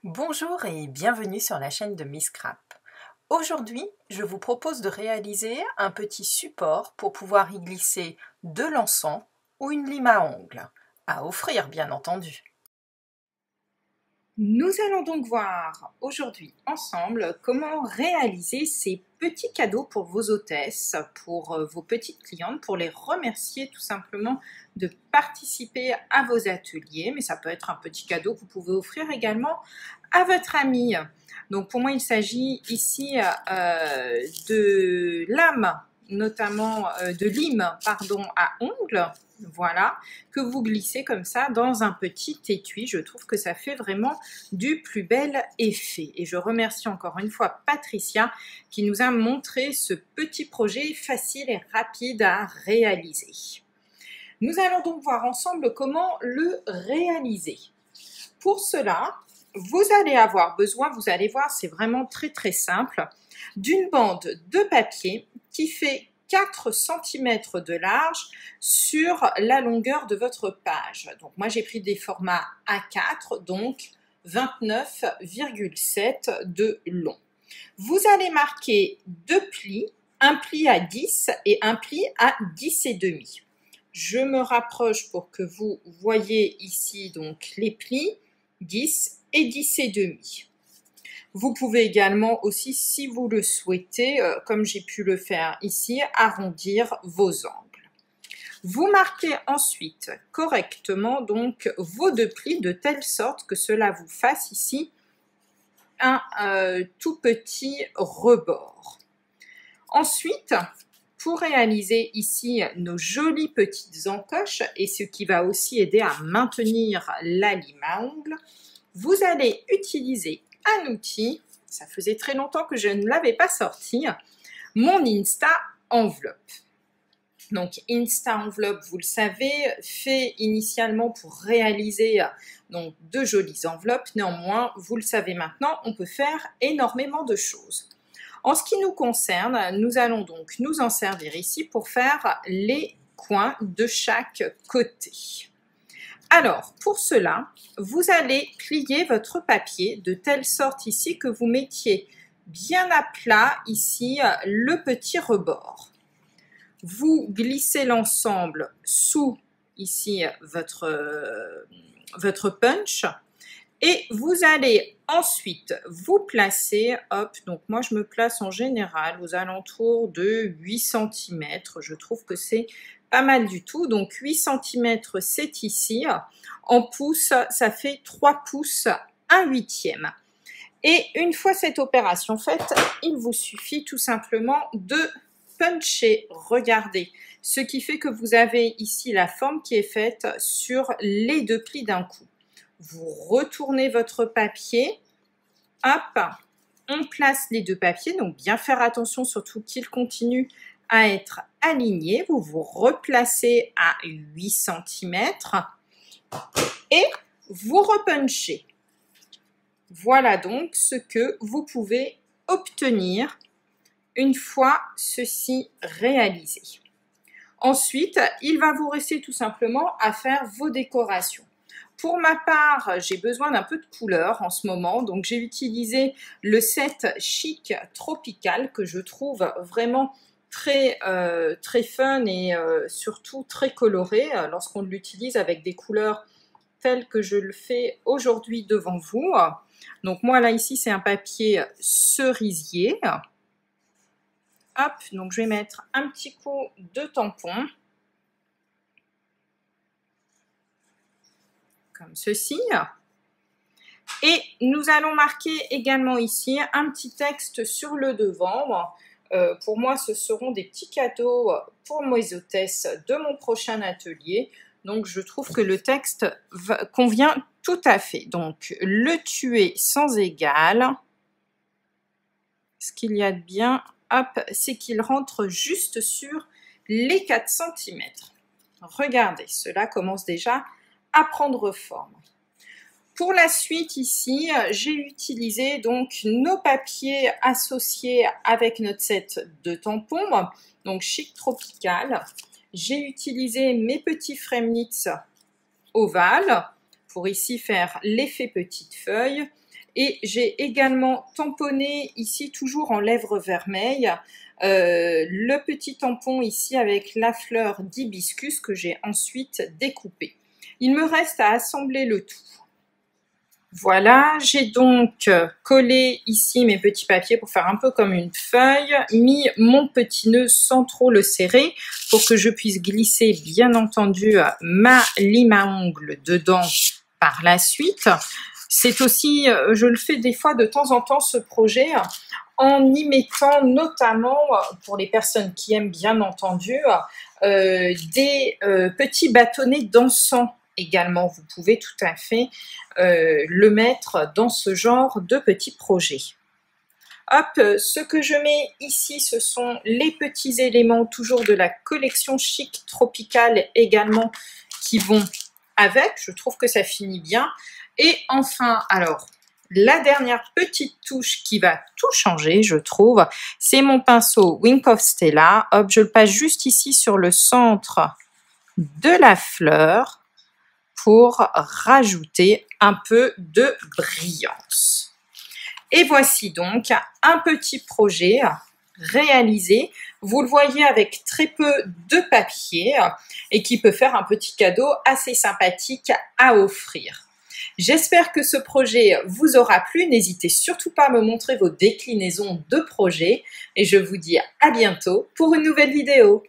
Bonjour et bienvenue sur la chaîne de Miss Scrap. Aujourd'hui, je vous propose de réaliser un petit support pour pouvoir y glisser de l'encens ou une lime à ongles, à offrir bien entendu. Nous allons donc voir aujourd'hui ensemble comment réaliser ces petits cadeaux pour vos hôtesses, pour vos petites clientes, pour les remercier tout simplement de participer à vos ateliers. Mais ça peut être un petit cadeau que vous pouvez offrir également à votre ami. Donc pour moi, il s'agit ici de lames, notamment de lime, pardon, à ongles. Voilà, que vous glissez comme ça dans un petit étui. Je trouve que ça fait vraiment du plus bel effet. Et je remercie encore une fois Patricia qui nous a montré ce petit projet facile et rapide à réaliser. Nous allons donc voir ensemble comment le réaliser. Pour cela, vous allez avoir besoin, vous allez voir, c'est vraiment très simple, d'une bande de papier qui fait 4 cm de large sur la longueur de votre page. Donc moi j'ai pris des formats A4, donc 29,7 de long. Vous allez marquer 2 plis, un pli à 10 et un pli à 10,5. Je me rapproche pour que vous voyez ici donc les plis 10 et 10,5. Vous pouvez également aussi, si vous le souhaitez, comme j'ai pu le faire ici, arrondir vos angles. Vous marquez ensuite correctement donc vos 2 plis de telle sorte que cela vous fasse ici un tout petit rebord. Ensuite, pour réaliser ici nos jolies petites encoches et ce qui va aussi aider à maintenir la lime à ongles, vous allez utiliser un outil, ça faisait très longtemps que je ne l'avais pas sorti, mon Insta Enveloppe. Donc Insta Enveloppe, vous le savez, fait initialement pour réaliser donc de jolies enveloppes. Néanmoins, vous le savez maintenant, on peut faire énormément de choses. En ce qui nous concerne, nous allons donc nous en servir ici pour faire les coins de chaque côté. Alors, pour cela, vous allez plier votre papier de telle sorte ici que vous mettiez bien à plat ici le petit rebord. Vous glissez l'ensemble sous ici votre punch et vous allez ensuite vous placer, hop, donc moi je me place en général aux alentours de 8 cm, je trouve que c'est pas mal du tout, donc 8 cm c'est ici, en pouces ça fait 3 pouces 1/8. Et une fois cette opération faite, il vous suffit tout simplement de puncher, regardez, ce qui fait que vous avez ici la forme qui est faite sur les 2 plis d'un coup. Vous retournez votre papier, hop, on place les 2 papiers, donc bien faire attention surtout qu'ils continuent à être alignés. Vous vous replacez à 8 cm et vous repunchez. Voilà donc ce que vous pouvez obtenir une fois ceci réalisé. Ensuite, il va vous rester tout simplement à faire vos décorations. Pour ma part, j'ai besoin d'un peu de couleur en ce moment, donc j'ai utilisé le set Chic Tropical que je trouve vraiment très fun et surtout très coloré lorsqu'on l'utilise avec des couleurs telles que je le fais aujourd'hui devant vous. Donc moi là ici c'est un papier cerisier. Hop, donc je vais mettre un petit coup de tampon. Comme ceci. Et nous allons marquer également ici un petit texte sur le devant. Pour moi, ce seront des petits cadeaux pour mes hôtesses de mon prochain atelier. Donc, je trouve que le texte convient tout à fait. Donc, le tuer sans égal. Ce qu'il y a de bien, hop, c'est qu'il rentre juste sur les 4 cm. Regardez, cela commence déjà à prendre forme. Pour la suite ici, j'ai utilisé donc nos papiers associés avec notre set de tampons, donc Chic Tropical. J'ai utilisé mes petits Fremnitz ovales pour ici faire l'effet petite feuille Et j'ai également tamponné ici, toujours en lèvres vermeilles, le petit tampon ici avec la fleur d'hibiscus que j'ai ensuite découpé. Il me reste à assembler le tout. Voilà, j'ai donc collé ici mes petits papiers pour faire un peu comme une feuille, mis mon petit nœud sans trop le serrer pour que je puisse glisser bien entendu ma lime à ongles dedans par la suite. C'est aussi, je le fais des fois de temps en temps ce projet en y mettant notamment, pour les personnes qui aiment bien entendu, des petits bâtonnets d'encens également. Vous pouvez tout à fait le mettre dans ce genre de petits projets. Hop, ce que je mets ici, ce sont les petits éléments toujours de la collection Chic Tropicale également qui vont avec. Je trouve que ça finit bien. Et enfin, alors, la dernière petite touche qui va tout changer, je trouve, c'est mon pinceau Wink of Stella. Hop, je le passe juste ici sur le centre de la fleur pour rajouter un peu de brillance. Et voici donc un petit projet réalisé. Vous le voyez avec très peu de papier et qui peut faire un petit cadeau assez sympathique à offrir. J'espère que ce projet vous aura plu. N'hésitez surtout pas à me montrer vos déclinaisons de projets et je vous dis à bientôt pour une nouvelle vidéo.